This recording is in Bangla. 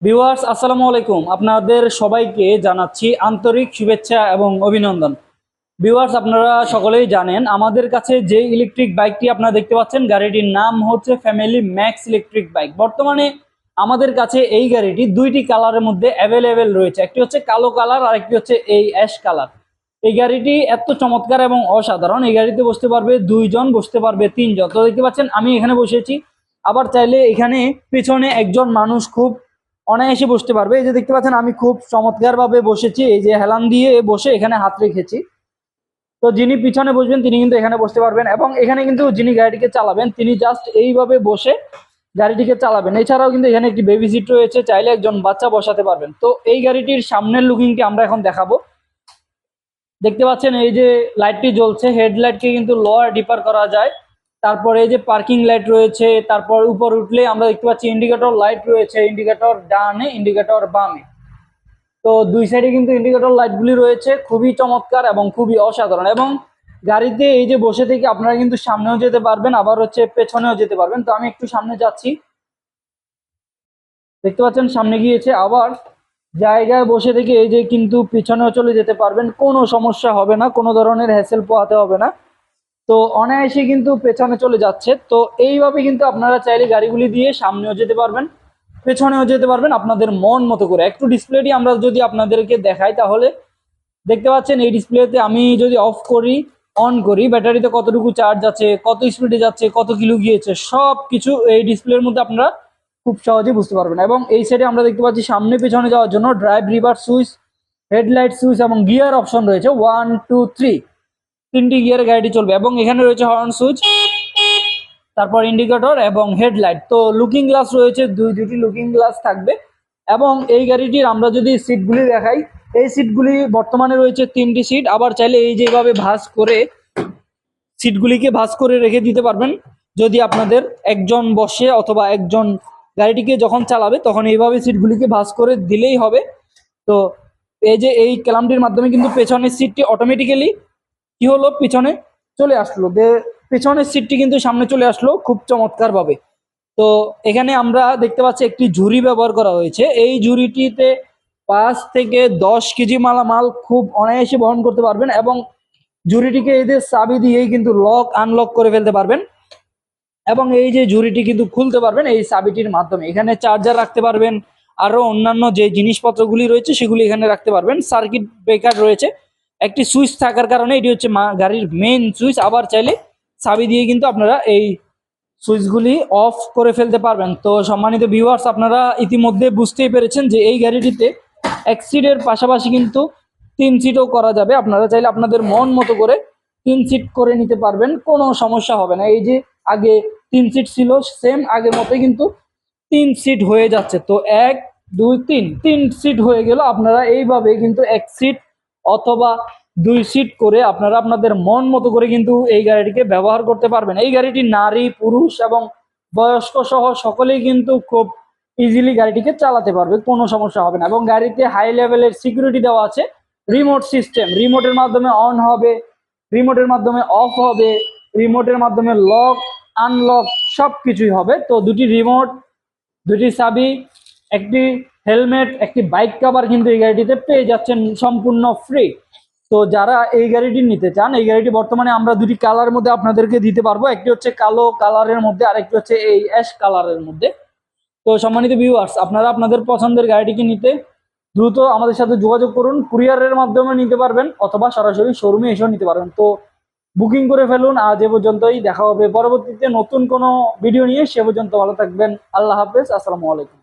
ভিউয়ার্স, আসসালামু আলাইকুম। আপনাদের সবাইকে জানাচ্ছি আন্তরিক শুভেচ্ছা এবং অভিনন্দন। ভিউয়ার্স, আপনারা সকলেই জানেন আমাদের কাছে যে ইলেকট্রিক বাইকটি আপনারা দেখতে পাচ্ছেন, গাড়িটির নাম হচ্ছে ফ্যামিলি ম্যাক্স ইলেকট্রিক বাইক। বর্তমানে আমাদের কাছে এই গাড়িটি দুইটি কালারের মধ্যে অ্যাভেলেবেল রয়েছে। একটি হচ্ছে কালো কালার আর একটি হচ্ছে এই অ্যাশ কালার। এই গাড়িটি এত চমৎকার এবং অসাধারণ। এই গাড়িতে বসতে পারবে দুইজন, বসতে পারবে তিনজন। তো দেখতে পাচ্ছেন আমি এখানে বসেছি, আবার চাইলে এখানে পেছনে একজন মানুষ খুব অনায়াসে বসতে পারবে। এই যে দেখতে পাচ্ছেন আমি খুব চমৎকার ভাবে বসেছি, এই যে হেলান দিয়ে বসে এখানে হাত রেখেছি। তো যিনি পিছনে বসবেন তিনি কিন্তু এখানে বসতে পারবেন, এবং এখানে কিন্তু যিনি গাড়িটিকে চালাবেন তিনি জাস্ট এইভাবে বসে গাড়িটিকে চালাবেন। এছাড়াও কিন্তু এখানে একটি বেবি সিট রয়েছে, চাইলে একজন বাচ্চা বসাতে পারবেন। তো এই গাড়িটির সামনের লুকিংটি আমরা এখন দেখাবো। দেখতে পাচ্ছেন এই যে লাইটটি জ্বলছে, হেডলাইটকে কিন্তু লোয়ার ডিপার করা যায়। তারপরে এই যে পার্কিং লাইট রয়েছে, তারপর উপর উঠলে আমরা দেখতে পাচ্ছি ইন্ডিকেটর লাইট রয়েছে, ইন্ডিকেটর ডানে, ইন্ডিকেটর বামে। তো দুই সাইডে কিন্তু ইন্ডিকেটর লাইটগুলি রয়েছে, খুবই চমৎকার এবং খুবই অসাধারণ। এবং গাড়িতে এই যে বসে থেকে আপনারা কিন্তু সামনেও যেতে পারবেন, আবার হচ্ছে পেছনেও যেতে পারবেন। তো আমি একটু সামনে যাচ্ছি, দেখতে পাচ্ছেন সামনে গিয়েছে। আবার জায়গায় বসে থেকে এই যে কিন্তু পিছনেও চলে যেতে পারবেন, কোনো সমস্যা হবে না, কোনো ধরনের হ্যাসেল পোহাতে হবে না। তো অনায়াসে কিন্তু পেছনে চলে যাচ্ছে। তো এইভাবে কিন্তু আপনারা চাইলে গাড়িগুলি দিয়ে সামনেও যেতে পারবেন, পেছনেও যেতে পারবেন আপনাদের মন মতো করে। একটু ডিসপ্লেটি আমরা যদি আপনাদেরকে দেখাই, তাহলে দেখতে পাচ্ছেন এই ডিসপ্লেতে আমি যদি অফ করি, অন করি, ব্যাটারিতে কতটুকু চার্জ আছে, কত স্পিডে যাচ্ছে, কত কিলো গিয়েছে, সব কিছু এই ডিসপ্লের মধ্যে আপনারা খুব সহজে বুঝতে পারবেন। এবং এই সাইডে আমরা দেখতে পাচ্ছি সামনে পেছনে যাওয়ার জন্য drive, reverse switch, headlight switch এবং গিয়ার অপশন রয়েছে 1 2 3। তিনটি গিয়ারে গাড়িটি চলবে। এবং এখানে রয়েছে হর্ন সুইচ, তারপর ইন্ডিকেটর এবং হেডলাইট। তো লুকিং গ্লাস রয়েছে, দুটি লুকিং গ্লাস থাকবে। এবং এই গাড়িটির আমরা যদি সিটগুলি দেখাই, এই সিটগুলি বর্তমানে রয়েছে তিনটি সিট। আবার চাইলে এই যেভাবে ভাঁজ করে সিটগুলিকে ভাঁজ করে রেখে দিতে পারবেন, যদি আপনাদের একজন বসে অথবা একজন গাড়িটিকে যখন চালাবে তখন এইভাবে সিটগুলিকে ভাঁজ করে দিলেই হবে। তো এই যে এই ক্যালামটির মাধ্যমে কিন্তু পেছনের সিটটি অটোমেটিক্যালি কি হলো, পিছনে চলে আসলো। পেছনের সিটটি কিন্তু সামনে চলে আসলো খুব চমৎকার ভাবে। তো এখানে আমরা দেখতে পাচ্ছি একটি ঝুড়ি ব্যবহার করা হয়েছে। এই ঝুড়িটিতে 5 থেকে 10 কেজি মালামাল খুব অনায়াসে বহন করতে পারবেন, এবং ঝুড়িটিকে এদের চাবি দিয়েই কিন্তু লক আনলক করে ফেলতে পারবেন। এবং এই যে ঝুড়িটি কিন্তু খুলতে পারবেন এই চাবিটির মাধ্যমে। এখানে চার্জার রাখতে পারবেন, আরো অন্যান্য যে জিনিসপত্রগুলি রয়েছে সেগুলি এখানে রাখতে পারবেন। সার্কিট ব্রেকার রয়েছে, একটি সুইচ থাকার কারণে এটি হচ্ছে গাড়ির মেইন সুইচ। আবার চাইলে চাবি দিয়ে কিন্তু আপনারা এই সুইচগুলি অফ করে ফেলতে পারবেন। তো সম্মানিত ভিউয়ার্স, আপনারা ইতিমধ্যে বুঝতেই পেরেছেন যে এই গাড়িটিতে এক সিটের পাশাপাশি কিন্তু 3 সিটও করা যাবে। আপনারা চাইলে আপনাদের মন মতো করে 3 সিট করে নিতে পারবেন, কোনো সমস্যা হবে না। এই যে আগে 3 সিট ছিল, সেম আগের মতোই কিন্তু 3 সিট হয়ে যাচ্ছে। তো 1 2 3 3 সিট হয়ে গেল। আপনারা এইভাবে কিন্তু 1 সিট অথবা 2 সিট করে আপনারা আপনাদের মন মতো করে কিন্তু এই গাড়িটিকে ব্যবহার করতে পারবেন। এই গাড়িটি নারী, পুরুষ এবং বয়স্ক সহ সকলেই কিন্তু খুব ইজিলি গাড়িটিকে চালাতে পারবে, কোনো সমস্যা হবে না। এবং গাড়িতে হাই লেভেলের সিকিউরিটি দেওয়া আছে, রিমোট সিস্টেম, রিমোটের মাধ্যমে অন হবে, রিমোটের মাধ্যমে অফ হবে, রিমোটের মাধ্যমে লক আনলক সব কিছুই হবে। তো দুটি রিমোট, দুটি চাবি, একটি হেলমেট, একটি বাইক কভার কিন্তু এই গাড়িটিতে পেয়ে যাচ্ছেন সম্পূর্ণ ফ্রি। তো যারা এই গাড়িটি নিতে চান, এই গাড়িটি বর্তমানে আমরা দুটি কালার মধ্যে আপনাদেরকে দিতে পারবো। একটি হচ্ছে কালো কালারের মধ্যে, আরেকটি হচ্ছে এই অ্যাশ কালারের মধ্যে। তো সম্মানিত ভিউয়ার্স, আপনারা আপনাদের পছন্দের গাড়িটিকে নিতে দ্রুত আমাদের সাথে যোগাযোগ করুন। কুরিয়ারের মাধ্যমে নিতে পারবেন অথবা সরাসরি শোরুমে এসেও নিতে পারবেন। তো বুকিং করে ফেলুন। আজ এ পর্যন্তই, দেখা হবে পরবর্তীতে নতুন কোনো ভিডিও নিয়ে। সে পর্যন্ত ভালো থাকবেন। আল্লাহ হাফেজ, আসসালামু আলাইকুম।